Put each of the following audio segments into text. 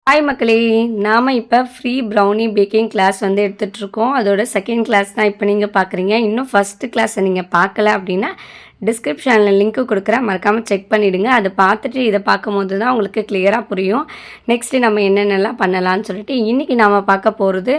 Hi மக்களே, நாம் இப்போ ஃப்ரீ ப்ரௌனி பேக்கிங் கிளாஸ் வந்து எடுத்துகிட்ருக்கோம். அதோட செகண்ட் கிளாஸ் தான் இப்போ நீங்கள் பார்க்குறீங்க. இன்னும் ஃபஸ்ட்டு கிளாஸை நீங்கள் பார்க்கல அப்படின்னா டிஸ்கிரிப்ஷனில் லிங்க்கு கொடுக்குறேன், மறக்காமல் செக் பண்ணிவிடுங்க. அதை பார்த்துட்டு இதை பார்க்கும்போது தான் உங்களுக்கு கிளியராக புரியும். நெக்ஸ்ட்டு நம்ம என்னென்னலாம் பண்ணலான்னு சொல்லிட்டு இன்றைக்கி நாம் பார்க்க போகிறது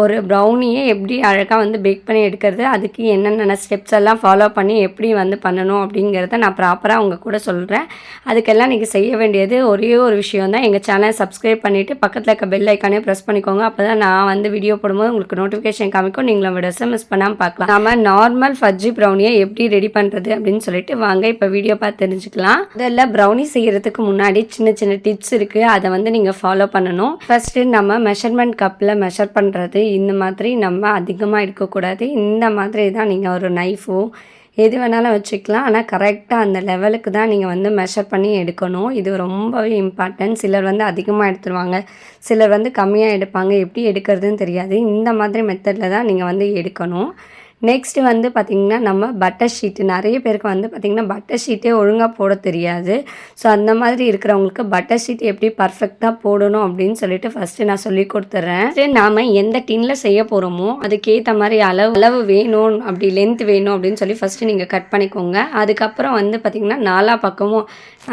ஒரு ப்ரௌனியை எப்படி அழகாக வந்து பேக் பண்ணி எடுக்கிறது, அதுக்கு என்னென்ன ஸ்டெப்ஸ் எல்லாம் ஃபாலோ பண்ணி எப்படி வந்து பண்ணணும் அப்படிங்கிறத நான் ப்ராப்பராக உங்கள் கூட சொல்கிறேன். அதுக்கெல்லாம் நீங்கள் செய்ய வேண்டியது ஒரே ஒரு விஷயம் தான். எங்கள் சேனலை சப்ஸ்கிரைப் பண்ணிவிட்டு பக்கத்தில் இருக்க பெல் ஐக்கானே ப்ரெஸ் பண்ணிக்கோங்க. அப்போ தான் நான் வந்து வீடியோ போடும்போது உங்களுக்கு நோட்டிஃபிகேஷன் காமிக்கும், நீங்களும் வீடியோஸை மிஸ் பண்ணாமல் பார்க்கலாம். நம்ம நார்மல் ஃபஜ்ஜி ப்ரௌனியை எப்படி ரெடி பண்ணுறது அப்படின்னு சொல்லிட்டு வாங்க இப்போ வீடியோ பார்த்து தெரிஞ்சுக்கலாம். இதெல்லாம் ப்ரௌனி செய்கிறதுக்கு முன்னாடி சின்ன சின்ன டிப்ஸ் இருக்குது, அதை வந்து நீங்கள் ஃபாலோ பண்ணணும். ஃபஸ்ட்டு நம்ம மெஷர்மெண்ட் கப்பில் மெஷர் பண்ணுறது இந்த மாதிரி நம்ம அதிகமாக எடுக்கக்கூடாது. இந்த மாதிரி தான் நீங்கள் ஒரு நைஃபோ எது வேணாலும் வச்சுக்கலாம், ஆனால் கரெக்டாக அந்த லெவலுக்கு தான் நீங்கள் வந்து மெஷர் பண்ணி எடுக்கணும். இது ரொம்பவே இம்பார்ட்டன்ட். சிலர் வந்து அதிகமாக எடுத்துருவாங்க, சிலர் வந்து கம்மியாக எடுப்பாங்க. எப்படி எடுக்கிறதுன்னு தெரியாது. இந்த மாதிரி மெத்தடில் தான் நீங்கள் வந்து எடுக்கணும். நெக்ஸ்ட்டு வந்து பார்த்திங்கன்னா நம்ம பட்டர் ஷீட்டு, நிறைய பேருக்கு வந்து பார்த்திங்கன்னா பட்டர் ஷீட்டே ஒழுங்காக போட தெரியாது. ஸோ அந்த மாதிரி இருக்கிறவங்களுக்கு பட்டர் ஷீட் எப்படி பர்ஃபெக்டாக போடணும் அப்படின்னு சொல்லிட்டு ஃபஸ்ட்டு நான் சொல்லி கொடுத்துட்றேன். நாம் எந்த டின்னில் செய்ய போகிறோமோ அதுக்கேற்ற மாதிரி அளவு வேணும், அப்படி லென்த் வேணும் அப்படின்னு சொல்லி ஃபஸ்ட்டு நீங்கள் கட் பண்ணிக்கோங்க. அதுக்கப்புறம் வந்து பார்த்திங்கன்னா நாலா பக்கமும்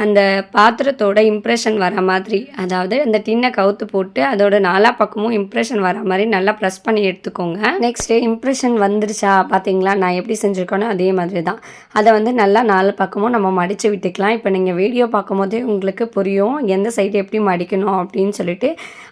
அந்த பாத்திரத்தோட இம்ப்ரெஷன் வர மாதிரி, அதாவது அந்த டின்னை கவுத்து போட்டு அதோட நாலா பக்கமும் இம்ப்ரெஷன் வர மாதிரி நல்லா ப்ரெஸ் பண்ணி எடுத்துக்கோங்க. நெக்ஸ்ட்டு இம்ப்ரெஷன் வந்துருச்சா பார்த்தீங்களா, நான் எப்படி செஞ்சுருக்கேனோ அதே மாதிரி தான். அதை வந்து நல்லா நாலு பக்கமும் நம்ம மடித்து விட்டுக்கலாம். இப்போ நீங்கள் வீடியோ பார்க்கும்போதே உங்களுக்கு புரியும் எந்த சைடு எப்படி மடிக்கணும் அப்படின்னு சொல்லிட்டு.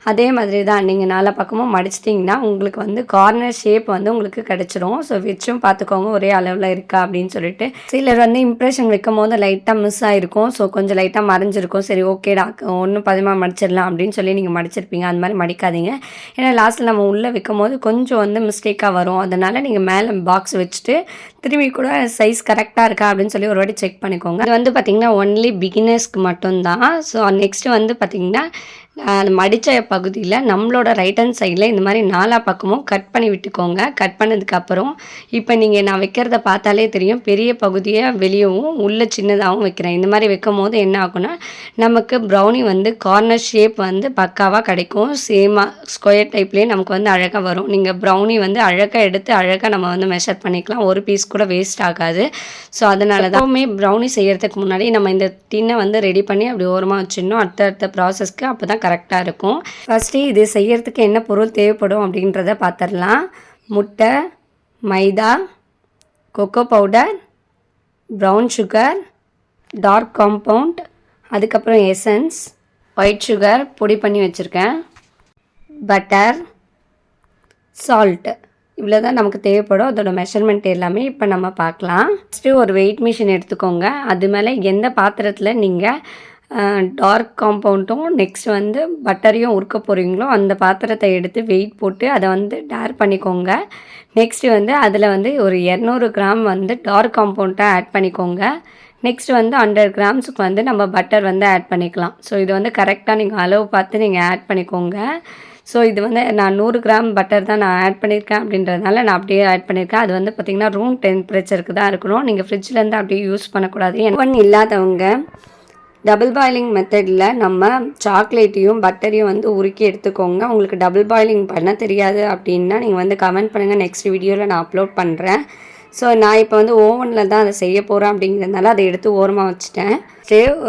அதே மாதிரி தான் நீங்கள் நாலா பக்கமும் மடிச்சிட்டிங்கன்னா உங்களுக்கு வந்து கார்னர் ஷேப் வந்து உங்களுக்கு கிடச்சிரும். ஸோ வச்சும் பார்த்துக்கோங்க ஒரே அளவில் இருக்கா அப்படின்னு சொல்லிட்டு. சிலர் வந்து இம்ப்ரெஷன் வைக்கும் போது லைட்டாக மிஸ் ஆகிருக்கும், ஸோ கொஞ்சம் லைட்டாக மறைஞ்சிருக்கும். சரி ஓகேடா ஒன்றும் பதிமாக மடிச்சிடலாம் அப்படின்னு சொல்லி நீங்கள் மடிச்சிருப்பீங்க. அந்த மாதிரி மடிக்காதீங்க, ஏன்னா லாஸ்ட்டில் நம்ம உள்ளே வைக்கும் போது கொஞ்சம் வந்து மிஸ்டேக்காக வரும். அதனால் நீங்கள் மேலே பாக்ஸ் வச்சுட்டு திரும்பி கூட சைஸ் கரெக்டாக இருக்கா அப்படின்னு சொல்லி ஒரு வாட்டி செக் பண்ணிக்கோங்க. அது வந்து பார்த்திங்கன்னா ஒன்லி பிகினர்ஸ்க்கு மட்டும்தான். ஸோ நெக்ஸ்ட்டு வந்து பார்த்திங்கன்னா மடித்த பகுதியில் நம்மளோட ரைட் ஹேண்ட் சைடில் இந்த மாதிரி நாலா பக்கமும் கட் பண்ணி விட்டுக்கோங்க. கட் பண்ணதுக்கப்புறம் இப்போ நீங்கள் நான் வைக்கிறத பார்த்தாலே தெரியும், பெரிய பகுதியை வெளியவும் உள்ள சின்னதாகவும் வைக்கிறேன். இந்த மாதிரி வைக்கும் போது என்ன ஆகும்னா நமக்கு ப்ரௌனி வந்து கார்னர் ஷேப் வந்து பக்காவாக கிடைக்கும். சேமாக ஸ்கொயர் டைப்லேயே நமக்கு வந்து அழகாக வரும். நீங்கள் ப்ரௌனி வந்து அழகாக எடுத்து அழகாக நம்ம வந்து மெஷர் பண்ணிக்கலாம், ஒரு பீஸ் கூட வேஸ்ட் ஆகாது. ஸோ அதனால தான் எப்போவுமே ப்ரௌனி செய்கிறதுக்கு முன்னாடி நம்ம இந்த டின்னை வந்து ரெடி பண்ணி அப்படி ஓரமாக வச்சிடணும் அடுத்த ப்ராசஸ்க்கு. அப்போ தான் கரெக்டாக இருக்கும். ஃபஸ்ட்டு இது செய்கிறதுக்கு என்ன பொருள் தேவைப்படும் அப்படின்றத பார்த்துடலாம். முட்டை, மைதா, cocoa powder, brown sugar, dark compound, அதுக்கப்புறம் எசன்ஸ், ஒயிட் சுகர் பொடி பண்ணி வச்சுருக்கேன், பட்டர், சால்ட்டு. இவ்வளோ தான் நமக்கு தேவைப்படும். அதோட மெஷர்மெண்ட் எல்லாமே இப்போ நம்ம பார்க்கலாம். ஃபஸ்ட்டு ஒரு வெயிட் மிஷின் எடுத்துக்கோங்க. அது மேலே எந்த பாத்திரத்தில் நீங்கள் டார்க் காம்பவுண்டும் நெக்ஸ்ட் வந்து பட்டரையும் உருக்க போகிறீங்களோ அந்த பாத்திரத்தை எடுத்து வெயிட் போட்டு அதை வந்து டேர் பண்ணிக்கோங்க. நெக்ஸ்ட்டு வந்து அதில் வந்து ஒரு 200 கிராம் வந்து டார்க் காம்பவுண்ட்டை ஆட் பண்ணிக்கோங்க. நெக்ஸ்ட் வந்து 100 கிராம்ஸுக்கு வந்து நம்ம பட்டர் வந்து ஆட் பண்ணிக்கலாம். ஸோ இது வந்து கரெக்டாக நீங்கள் அளவு பார்த்து நீங்கள் ஆட் பண்ணிக்கோங்க. ஸோ இது வந்து நான் 100 கிராம் பட்டர் தான் நான் ஆட் பண்ணியிருக்கேன் அப்படின்றதுனால நான் அப்படியே ஆட் பண்ணியிருக்கேன். அது வந்து பார்த்திங்கன்னா ரூம் டெம்பரேச்சருக்கு தான் இருக்கணும், நீங்கள் ஃப்ரிட்ஜ்லேருந்து அப்படியே யூஸ் பண்ணக்கூடாது. ஓவன் இல்லாதவங்க டபுள் பாயிலிங் மெத்தடில் நம்ம சாக்லேட்டையும் பட்டரையும் வந்து உருக்கி எடுத்துக்கோங்க. உங்களுக்கு டபுள் பாயிலிங் பண்ண தெரியாது அப்படின்னா நீங்கள் வந்து கமெண்ட் பண்ணுங்கள், நெக்ஸ்ட் வீடியோவில் நான் அப்லோட் பண்ணுறேன். ஸோ நான் இப்போ வந்து ஓவனில் தான் அதை செய்ய போகிறேன் அப்படிங்கிறதுனால அதை எடுத்து ஓரமாக வச்சுட்டேன்.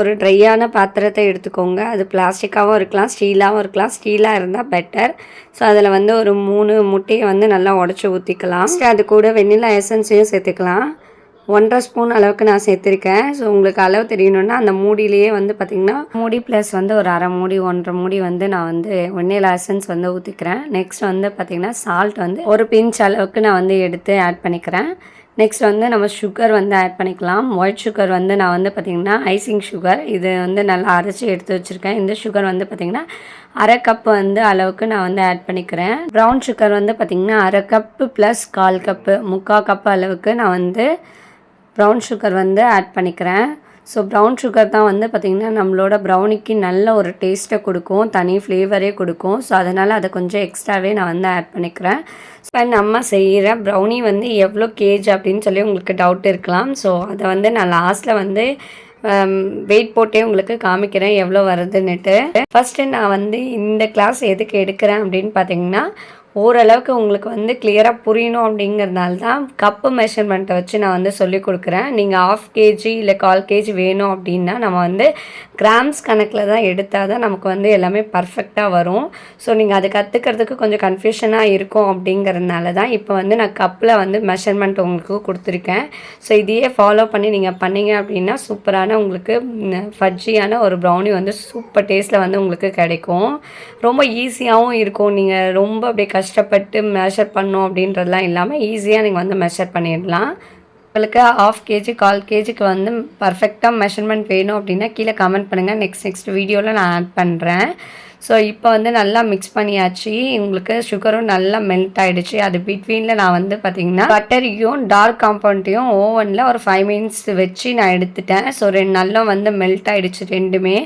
ஒரு ட்ரையான பாத்திரத்தை எடுத்துக்கோங்க. அது பிளாஸ்டிக்காகவும் இருக்கலாம், ஸ்டீலாகவும் இருக்கலாம். ஸ்டீலாக இருந்தால் பெட்டர். ஸோ அதில் வந்து ஒரு 3 முட்டையை வந்து நல்லா உடச்சி ஊற்றிக்கலாம். அது கூட வெண்ணிலா எசன்ஸையும் சேர்த்துக்கலாம். 1.5 ஸ்பூன் அளவுக்கு நான் சேர்த்துருக்கேன். ஸோ உங்களுக்கு அளவு தெரியணுன்னா அந்த மூடியிலேயே வந்து பார்த்திங்கன்னா மூடி ப்ளஸ் வந்து ஒரு அரை மூடி 1.5 மூடி வந்து நான் வந்து வெண்ணிலா எசன்ஸ் வந்து ஊற்றிக்கிறேன். நெக்ஸ்ட் வந்து பார்த்திங்கன்னா சால்ட் வந்து ஒரு பிஞ்ச் அளவுக்கு நான் வந்து எடுத்து ஆட் பண்ணிக்கிறேன். நெக்ஸ்ட் வந்து நம்ம சுகர் வந்து ஆட் பண்ணிக்கலாம். ஒயிட் சுகர் வந்து நான் வந்து பார்த்திங்கன்னா ஐசிங் சுகர், இது வந்து நல்லா அரைச்சி எடுத்து வச்சுருக்கேன். இந்த சுகர் வந்து பார்த்திங்கன்னா அரை கப்பு வந்து அளவுக்கு நான் வந்து ஆட் பண்ணிக்கிறேன். ப்ரௌன் சுகர் வந்து பார்த்திங்கன்னா அரை கப்பு ப்ளஸ் 1/4 கப்பு 3/4 கப்பு அளவுக்கு நான் வந்து ப்ரௌன் சுகர் வந்து ஆட் பண்ணிக்கிறேன். ஸோ ப்ரௌன் சுகர் தான் வந்து பார்த்திங்கன்னா நம்மளோட ப்ரௌனிக்கு நல்ல ஒரு டேஸ்ட்டை கொடுக்கும், தனி ஃப்ளேவரே கொடுக்கும். ஸோ அதனால் அதை கொஞ்சம் எக்ஸ்ட்ராவே நான் வந்து ஆட் பண்ணிக்கிறேன். இப்போ நம்ம செய்கிற ப்ரௌனி வந்து எவ்வளோ கேஜ் அப்படின்னு சொல்லி உங்களுக்கு டவுட் இருக்கலாம். ஸோ அதை வந்து நான் லாஸ்ட்டில் வந்து வெயிட் போட்டே உங்களுக்கு காமிக்கிறேன் எவ்வளோ வருதுன்னுட்டு. ஃபஸ்ட்டு நான் வந்து இந்த கிளாஸ் எதுக்கு எடுக்கிறேன் அப்படின்னு பார்த்தீங்கன்னா, ஓரளவுக்கு உங்களுக்கு வந்து கிளியராக புரியணும் அப்படிங்கிறதுனால தான் கப்பு மெஷர்மெண்ட்டை வச்சு நான் வந்து சொல்லிக் கொடுக்குறேன். நீங்கள் 1/2 கேஜி இல்லை 1/4 கேஜி வேணும் அப்படின்னா நம்ம வந்து கிராம்ஸ் கணக்கில் தான் எடுத்தால் தான் நமக்கு வந்து எல்லாமே பர்ஃபெக்டாக வரும். ஸோ நீங்கள் அது கற்றுக்கிறதுக்கு கொஞ்சம் கன்ஃபியூஷனாக இருக்கும் அப்படிங்கிறதுனால தான் இப்போ வந்து நான் கப்பில் வந்து மெஷர்மெண்ட் உங்களுக்கு கொடுத்துருக்கேன். ஸோ இதையே ஃபாலோ பண்ணி நீங்கள் பண்ணீங்க அப்படின்னா சூப்பரான உங்களுக்கு ஃபட்ஜியான ஒரு ப்ரௌனி வந்து சூப்பர் டேஸ்ட்டில் வந்து உங்களுக்கு கிடைக்கும். ரொம்ப ஈஸியாகவும் இருக்கும். நீங்கள் ரொம்ப அப்படியே கஷ்டப்பட்டு மெஷர் பண்ணோம் அப்படின்றதுலாம் இல்லாமல் ஈஸியாக நீங்கள் வந்து மெஷர் பண்ணிடலாம். உங்களுக்கு 1/2 கேஜி 1/4 கேஜிக்கு வந்து பர்ஃபெக்டாக மெஷர்மெண்ட் வேணும் அப்படின்னா கீழே கமெண்ட் பண்ணுங்கள். நெக்ஸ்ட் வீடியோவில் நான் ஆட் பண்ணுறேன். ஸோ இப்போ வந்து நல்லா மிக்ஸ் பண்ணியாச்சு. உங்களுக்கு சுகரும் நல்லா மெல்ட் ஆகிடுச்சு. அது பிட்வீனில் நான் வந்து பார்த்திங்கன்னா பட்டரையும் டார்க் காம்பவுண்டையும் ஓவனில் ஒரு 5 மினிட்ஸ் வச்சு நான் எடுத்துட்டேன். ஸோ நல்லா வந்து மெல்ட் ஆகிடுச்சு ரெண்டுமே.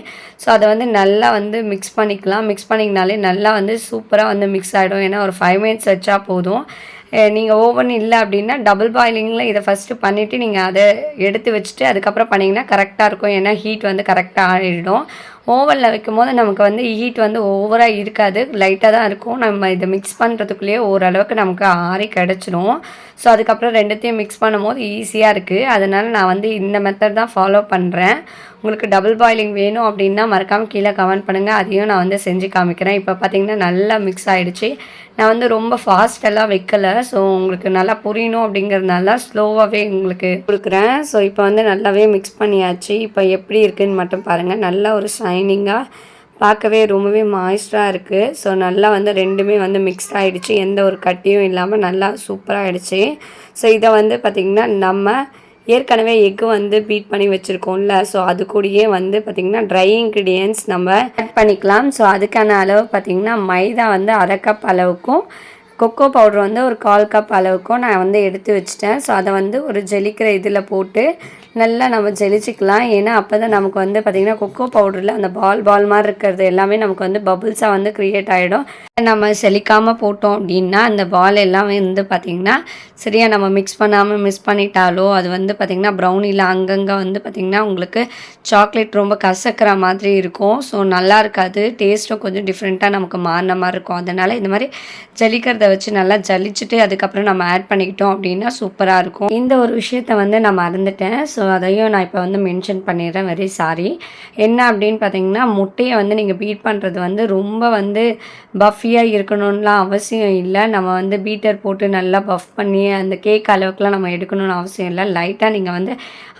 ஸோ அதை வந்து நல்லா வந்து மிக்ஸ் பண்ணிக்கலாம். மிக்ஸ் பண்ணிங்கனாலே நல்லா வந்து சூப்பராக வந்து மிக்ஸ் ஆகிடும். ஏன்னா ஒரு 5 மினிட்ஸ் வச்சா போதும். நீங்கள் ஓவன் இல்லை அப்படின்னா டபுள் பாயிலிங்கில் இதை ஃபஸ்ட்டு பண்ணிவிட்டு நீங்கள் அதை எடுத்து வச்சுட்டு அதுக்கப்புறம் பண்ணிங்கன்னா கரெக்டாக இருக்கும். ஏன்னா ஹீட் வந்து கரெக்டாக ஆகிடும். ஓவனில் வைக்கும் போது நமக்கு வந்து ஹீட் வந்து ஓவராக இருக்காது, லைட்டாக தான் இருக்கும். நம்ம இதை மிக்ஸ் பண்ணுறதுக்குள்ளேயே ஓரளவுக்கு நமக்கு ஆறி கிடச்சிடும். ஸோ அதுக்கப்புறம் ரெண்டுத்தையும் மிக்ஸ் பண்ணும்போது ஈஸியாக இருக்குது. அதனால் நான் வந்து இந்த மெத்தட் தான் ஃபாலோ பண்ணுறேன். உங்களுக்கு டபுள் பாயிலிங் வேணும் அப்படின்னா மறக்காமல் கீழே கமெண்ட் பண்ணுங்கள். அதையும் நான் வந்து செஞ்சு காமிக்கிறேன். இப்போ பார்த்திங்கன்னா நல்லா மிக்ஸ் ஆகிடுச்சு. நான் வந்து ரொம்ப ஃபாஸ்ட்டெல்லாம் வைக்கலை. ஸோ உங்களுக்கு நல்லா புரியணும் அப்படிங்கிறதுனால ஸ்லோவாகவே உங்களுக்கு கொடுக்குறேன். ஸோ இப்போ வந்து நல்லாவே மிக்ஸ் பண்ணியாச்சு. இப்போ எப்படி இருக்குதுன்னு மட்டும் பாருங்கள். நல்லா ஒரு ஷைனிங்காக பார்க்கவே ரொம்பவே மாய்ஸ்டராக இருக்குது. ஸோ நல்லா வந்து ரெண்டுமே வந்து மிக்ஸ் ஆகிடுச்சு. எந்த ஒரு கட்டியும் இல்லாமல் நல்லா சூப்பராக ஆகிடுச்சு. ஸோ இதை வந்து பார்த்திங்கன்னா நம்ம ஏற்கனவே எக்கு வந்து பீட் பண்ணி வச்சுருக்கோம்ல, ஸோ அது கூடயே வந்து பார்த்திங்கன்னா ட்ரை இன்க்ரீடியன்ட்ஸ் நம்ம ஆட் பண்ணிக்கலாம். ஸோ அதுக்கான அளவு பார்த்திங்கன்னா மைதா வந்து 1/2 கப் அளவுக்கும் கொக்கோ பவுடர் வந்து ஒரு 1/4 கப் அளவுக்கும் நான் வந்து எடுத்து வச்சுட்டேன். ஸோ அதை வந்து ஒரு ஜெலிக்கிற இதில் போட்டு நல்லா நம்ம ஜெலிச்சிக்கலாம். ஏன்னா அப்போ தான் நமக்கு வந்து பார்த்திங்கன்னா கொக்கோ பவுடரில் அந்த பால் மாதிரி இருக்கிறது எல்லாமே நமக்கு வந்து பபுள்ஸாக வந்து க்ரியேட் ஆகிடும். நம்ம செலிக்காமல் போட்டோம் அப்படின்னா அந்த பால் எல்லாமே வந்து பார்த்திங்கன்னா சரியாக நம்ம மிக்ஸ் பண்ணாமல் மிஸ் பண்ணிட்டாலோ அது வந்து பார்த்திங்கன்னா ப்ரௌனியில் அங்கங்கே வந்து பார்த்திங்கன்னா உங்களுக்கு சாக்லேட் ரொம்ப கசக்கிற மாதிரி இருக்கும். ஸோ நல்லா இருக்காது. டேஸ்ட்டும் கொஞ்சம் டிஃப்ரெண்ட்டாக நமக்கு மாறின மாதிரி இருக்கும். அதனால் இந்த மாதிரி ஜலிக்கிறத வச்சு நல்லா ஜலிச்சுட்டு அதுக்கப்புறம் நம்ம ஆட் பண்ணிக்கிட்டோம் அப்படின்னா சூப்பராக இருக்கும். இந்த ஒரு விஷயத்த வந்து நான் மறந்துட்டேன். ஸோ அதையும் நான் இப்போ வந்து மென்ஷன் பண்ணிடுறேன். Very sorry. என்ன அப்படின்னு பார்த்தீங்கன்னா முட்டையை வந்து நீங்கள் பீட் பண்ணுறது வந்து ரொம்ப வந்து பஃபியாக இருக்கணும்லாம் அவசியம் இல்லை. நம்ம வந்து பீட்டர் போட்டு நல்லா பஃப் பண்ணி அந்த கேக் அளவுக்குலாம் நம்ம எடுக்கணும்னு அவசியம் இல்லை. லைட்டாக நீங்கள் வந்து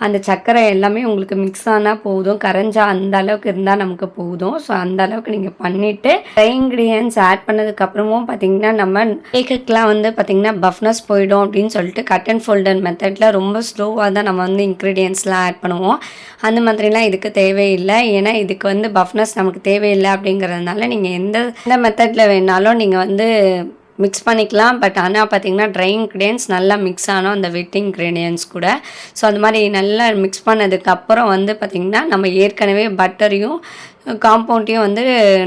அந்த சர்க்கரை எல்லாமே உங்களுக்கு மிக்ஸ் ஆனால் போதும். கரைஞ்சா அந்த அளவுக்கு இருந்தால் நமக்கு போதும். ஸோ அந்த அளவுக்கு நீங்கள் பண்ணிவிட்டு ட்ரை இன்க்ரீடியன்ஸ் ஆட் பண்ணதுக்கப்புறமும் பார்த்திங்கன்னா நம்ம கேக்குக்கெலாம் வந்து பார்த்திங்கன்னா பஃப்னஸ் போயிடும் அப்படின்னு சொல்லிட்டு கட் அண்ட் ஃபோல்டர் மெத்தடில் ரொம்ப ஸ்லோவாக தான் நம்ம வந்து இன்க்ரீடியன்ஸ்லாம் ஆட் பண்ணுவோம். அந்த மாதிரிலாம் இதுக்கு தேவையில்லை. ஏன்னா இதுக்கு வந்து பஃப்னஸ் நமக்கு தேவையில்லை அப்படிங்கிறதுனால நீங்கள் எந்த மெத்தடில் வேணாலும் நீங்கள் வந்து மிக்ஸ் பண்ணிக்கலாம். பட் ஆனால் பார்த்திங்கன்னா ட்ரை இன்க்ரீடியன்ஸ் நல்லா மிக்ஸ் ஆனோம் அந்த வெட் இன்க்ரீடியன்ஸ் கூட. ஸோ அது மாதிரி நல்லா மிக்ஸ் பண்ணதுக்கப்புறம் வந்து பார்த்திங்கன்னா நம்ம ஏற்கனவே பட்டரையும் காம்பவுண்டையும் வந்து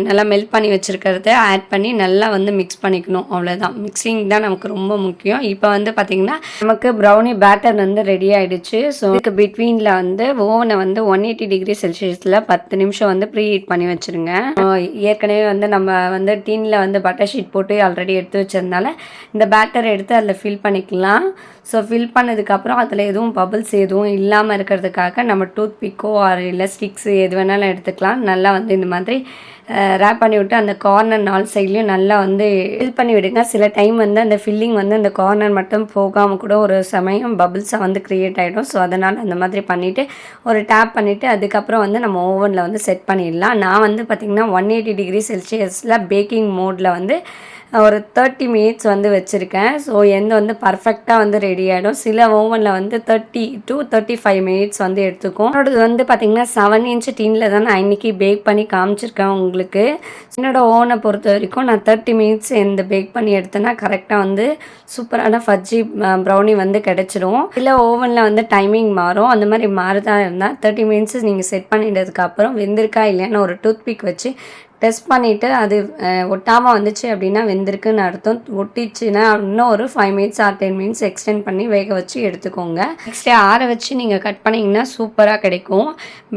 நல்லா மெல்ட் பண்ணி வச்சுருக்கிறத ஆட் பண்ணி நல்லா வந்து மிக்ஸ் பண்ணிக்கணும். அவ்வளோதான். மிக்சிங் தான் நமக்கு ரொம்ப முக்கியம். இப்போ வந்து பார்த்திங்கன்னா நமக்கு ப்ரௌனி பேட்டர் வந்து ரெடி ஆகிடுச்சு. ஸோ இதுக்கு பிட்வீனில் வந்து ஓவனை வந்து 180 டிகிரி செல்சியஸில் 10 நிமிஷம் வந்து ப்ரீ ஹீட் பண்ணி வச்சுருங்க. ஏற்கனவே வந்து நம்ம வந்து டீனில் வந்து பட்டர் ஷீட் போட்டு ஆல்ரெடி எடுத்து வச்சதுனால இந்த பேட்டர் எடுத்து அதில் ஃபில் பண்ணிக்கலாம். ஸோ ஃபில் பண்ணதுக்கப்புறம் அதில் எதுவும் பபிள்ஸ் எதுவும் இல்லாமல் இருக்கிறதுக்காக நம்ம டூத் பிக்கோ ஆர் இல்லை ஸ்டிக்ஸு எது வேணாலும் எடுத்துக்கலாம். நல்லா வந்து இந்த மாதிரி ரேப் பண்ணி விட்டு அந்த கார்னர் 4 சைட்லேயும் நல்லா வந்து ஃபில் பண்ணி விடுங்க. சில டைம் வந்து அந்த ஃபில்லிங் வந்து அந்த கார்னர் மட்டும் போகாமல் கூட ஒரு சமயம் பபிள்ஸாக வந்து க்ரியேட் ஆகிடும். ஸோ அதனால் அந்த மாதிரி பண்ணிவிட்டு ஒரு டேப் பண்ணிவிட்டு அதுக்கப்புறம் வந்து நம்ம ஓவனில் வந்து செட் பண்ணிடலாம். நான் வந்து பார்த்திங்கன்னா 180 டிகிரி செல்சியஸில் பேக்கிங் மோடில் வந்து ஒரு 30 மினிட்ஸ் வந்து வச்சுருக்கேன். ஸோ எந்த வந்து பர்ஃபெக்டாக வந்து ரெடி ஆகிடும். சில ஓவனில் வந்து 30 to 35 மினிட்ஸ் வந்து எடுத்துக்கும். என்னோடது வந்து பார்த்திங்கன்னா 7 இன்ச் டீனில் தான் நான் இன்றைக்கி பேக் பண்ணி காமிச்சிருக்கேன் உங்களுக்கு. என்னோடய ஓவனை பொறுத்த வரைக்கும் நான் 30 மினிட்ஸ் இந்த பேக் பண்ணி எடுத்தேன்னா கரெக்டாக வந்து சூப்பரான ஃபஜ்ஜி ப்ரௌனி வந்து கிடச்சிடும். சில ஓவனில் வந்து டைமிங் மாறும். அந்த மாதிரி மாறுதான் இருந்தால் 30 மினிட்ஸ் நீங்கள் செட் பண்ணிட்டதுக்கப்புறம் வெந்திருக்கா இல்லையான்னு ஒரு டூத் பிக் வச்சு டெஸ்ட் பண்ணிவிட்டு அது ஒட்டாமல் வந்துச்சு அப்படின்னா வெந்திருக்குன்னு அர்த்தம். ஒட்டிச்சுன்னா இன்னும் ஒரு 5 மினிட்ஸ் ஆர் 10 மினிட்ஸ் எக்ஸ்டெண்ட் பண்ணி வேக வச்சு எடுத்துக்கோங்க. நெக்ஸ்ட் டே ஆற வச்சு நீங்கள் கட் பண்ணிங்கன்னா சூப்பராக கிடைக்கும்.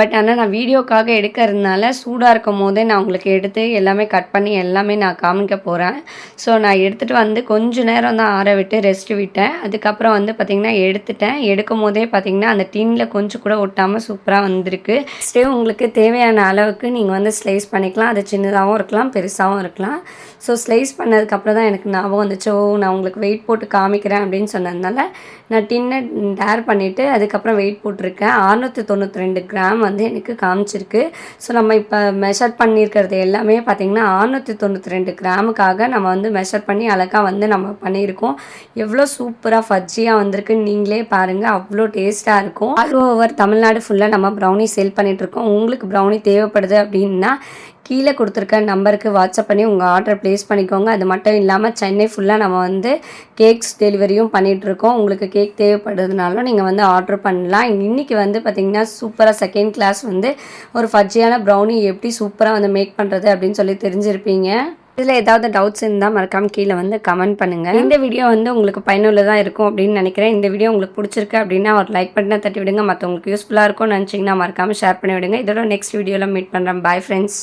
பட் ஆனால் நான் வீடியோக்காக எடுக்கிறதுனால சூடாக இருக்கும் போதே நான் உங்களுக்கு எடுத்து எல்லாமே கட் பண்ணி எல்லாமே நான் காமிக்க போகிறேன். ஸோ நான் எடுத்துகிட்டு வந்து கொஞ்சம் நேரம் தான் ஆற விட்டு ரெஸ்ட் விட்டேன். அதுக்கப்புறம் வந்து பார்த்திங்கன்னா எடுத்துட்டேன். எடுக்கும் போதே பார்த்திங்கன்னா அந்த டின்னில் கொஞ்சம் கூட ஒட்டாமல் சூப்பராக வந்திருக்கு. நெக்ஸ்ட் உங்களுக்கு தேவையான அளவுக்கு நீங்கள் வந்து ஸ்லைஸ் பண்ணிக்கலாம். அது சின்னதாகவும் இருக்கலாம், பெருசாகவும் இருக்கலாம். ஸோ ஸ்லைஸ் பண்ணதுக்கப்புறம் தான் எனக்கு ஞாபகம் வந்துச்சு, நான் உங்களுக்கு வெயிட் போட்டு காமிக்கிறேன் அப்படின்னு சொன்னதுனால நான் டின்னை டேர் பண்ணிவிட்டு அதுக்கப்புறம் வெயிட் போட்டிருக்கேன். 692 கிராம் வந்து எனக்கு காமிச்சிருக்கு. ஸோ நம்ம இப்போ மெஷர் பண்ணியிருக்கிறது எல்லாமே பார்த்திங்கன்னா 692 கிராமுக்காக நம்ம வந்து மெஷர் பண்ணி அழகாக வந்து நம்ம பண்ணியிருக்கோம். எவ்வளோ சூப்பராக ஃபஜ்ஜியாக வந்திருக்குன்னு நீங்களே பாருங்கள். அவ்வளோ டேஸ்ட்டாக இருக்கும். ஆல் ஓவர் தமிழ்நாடு ஃபுல்லாக நம்ம ப்ரௌனி சேல் பண்ணிகிட்ருக்கோம். உங்களுக்கு ப்ரௌனி தேவைப்படுது அப்படின்னா கீழே கொடுத்துருக்க நம்பருக்கு வாட்ஸ்அப் பண்ணி உங்கள் ஆர்டர் ப்ளேஸ் பண்ணிக்கோங்க. அது மட்டும் இல்லாமல் சென்னை ஃபுல்லாக நம்ம வந்து கேக்ஸ் டெலிவரியும் பண்ணிகிட்ருக்கோம். உங்களுக்கு கேக் தேவைப்படுறதுனாலும் நீங்கள் வந்து ஆர்டர் பண்ணலாம். இன்றைக்கி வந்து பார்த்திங்கன்னா சூப்பராக செகண்ட் கிளாஸ் வந்து ஒரு ஃபஜ்ஜியான ப்ரௌனி எப்படி சூப்பராக வந்து மேக் பண்ணுறது அப்படின்னு சொல்லி தெரிஞ்சிருப்பீங்க. இதில் ஏதாவது டவுட்ஸ் இருந்தால் மறக்காமல் கீழே வந்து கமெண்ட் பண்ணுங்கள். இந்த வீடியோ வந்து உங்களுக்கு பயனுள்ளதாக இருக்கும் அப்படின்னு நினைக்கிறேன். இந்த வீடியோ உங்களுக்கு பிடிச்சிருக்கு அப்படின்னா ஒரு லைக் பட்டனை தட்டி விடுங்க. மற்றவங்களுக்கு யூஸ்ஃபுல்லாக இருக்கும்னு நினச்சிங்கன்னா மறக்காமல் ஷேர் பண்ணி விடுங்க. இதோட நெக்ஸ்ட் வீடியோவில் மீட் பண்ணுறேன். Bye friends.